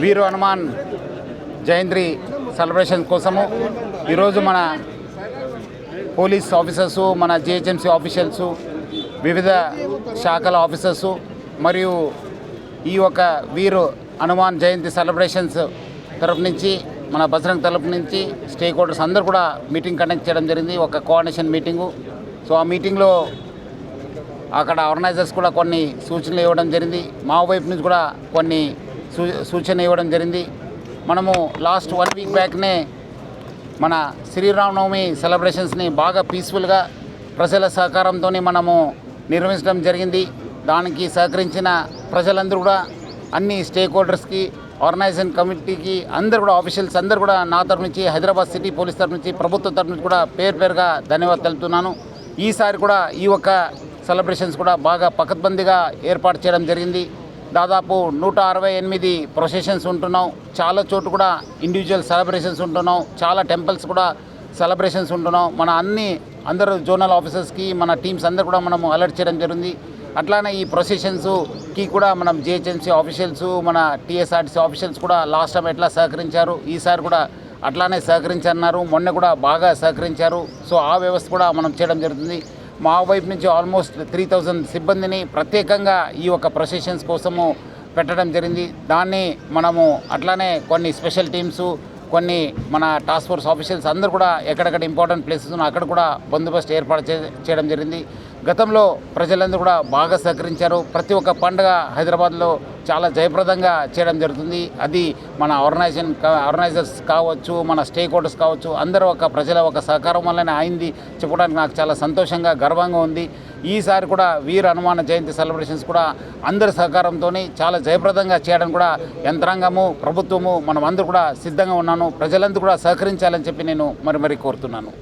వీరు హనుమాన్ జయంతి సెలబ్రేషన్ కోసము ఈరోజు మన పోలీస్ ఆఫీసర్సు, మన జిహెచ్ఎంసీ ఆఫీషియల్సు, వివిధ శాఖల ఆఫీసర్సు మరియు ఈ యొక్క వీరు హనుమాన్ జయంతి సెలబ్రేషన్స్ తరఫు నుంచి, మన బజరంగ్ తరఫు నుంచి స్టేక్ హోల్డర్స్ అందరూ కూడా మీటింగ్ కండక్ట్ చేయడం జరిగింది, ఒక కోఆర్డినేషన్ మీటింగు. సో ఆ మీటింగ్లో అక్కడ ఆర్గనైజర్స్ కూడా కొన్ని సూచనలు ఇవ్వడం జరిగింది, మా వైపు నుంచి కూడా కొన్ని సూచన ఇవ్వడం జరిగింది. మనము లాస్ట్ 1 వీక్ బ్యాక్నే మన శ్రీరామనవమి సెలబ్రేషన్స్ని బాగా పీస్ఫుల్గా ప్రజల సహకారంతో మనము నిర్వహించడం జరిగింది. దానికి సహకరించిన ప్రజలందరూ కూడా, అన్ని స్టేక్ హోల్డర్స్కి, ఆర్గనైజేషన్ కమిటీకి అందరూ కూడా, ఆఫీషియల్స్ అందరూ కూడా నా తరఫు నుంచి, హైదరాబాద్ సిటీ పోలీస్ తరఫు నుంచి, ప్రభుత్వం తరఫు నుంచి కూడా పేరుగా ధన్యవాదాలు తెలుపుతున్నాను. ఈసారి కూడా ఈ ఒక్క సెలబ్రేషన్స్ కూడా బాగా పకడ్బందీగా ఏర్పాటు చేయడం జరిగింది. దాదాపు 168 ప్రొసెషన్స్ ఉంటున్నాం, చాలా చోటు కూడా ఇండివిజువల్ సెలబ్రేషన్స్ ఉంటున్నాం, చాలా టెంపుల్స్ కూడా సెలబ్రేషన్స్ ఉంటున్నాం. మన అందరూ జోనల్ ఆఫీసర్స్కి, మన టీమ్స్ అందరూ కూడా మనము అలర్ట్ చేయడం జరిగింది. అట్లానే ఈ ప్రొసెషన్స్కి కూడా మనం జిహెచ్ఎంసీ ఆఫీషియల్స్, మన టీఎస్ఆర్టీసీ ఆఫీషియల్స్ కూడా లాస్ట్ టైం ఎట్లా సహకరించారు, ఈసారి కూడా అట్లానే సహకరించన్నారు. మొన్న కూడా బాగా సహకరించారు. సో ఆ వ్యవస్థ కూడా మనం చేయడం జరుగుతుంది. మా వైపు నుంచి ఆల్మోస్ట్ 3000 సిబ్బందిని ప్రత్యేకంగా ఈ యొక్క ప్రొసెషన్స్ కోసము పెట్టడం జరిగింది. దాన్ని మనము అట్లానే కొన్ని స్పెషల్ టీమ్స్, కొన్ని మన టాస్క్ ఫోర్స్ ఆఫీషియల్స్ అందరూ కూడా ఎక్కడెక్కడ ఇంపార్టెంట్ ప్లేసెస్ ఉన్నాయో అక్కడ కూడా బందోబస్తు ఏర్పాటు చేయడం జరిగింది. గతంలో ప్రజలందరూ కూడా బాగా సహకరించారు. ప్రతి ఒక్క పండుగ హైదరాబాద్లో చాలా జయప్రదంగా చేయడం జరుగుతుంది. అది మన ఆర్గనైజర్స్ కావచ్చు, మన స్టేక్ హోల్డర్స్ కావచ్చు, అందరూ ప్రజల సహకారం వల్లనే అయింది చెప్పడానికి నాకు చాలా సంతోషంగా, గర్వంగా ఉంది. ఈసారి కూడా వీర హనుమాన్ జయంతి సెలబ్రేషన్స్ కూడా అందరి సహకారంతో చాలా జయప్రదంగా చేయడానికి కూడా యంత్రాంగము, ప్రభుత్వము, మనం అందరూ కూడా సిద్ధంగా ఉన్నాను. ప్రజలందరూ కూడా సహకరించాలని చెప్పి నేను మరి కోరుతున్నాను.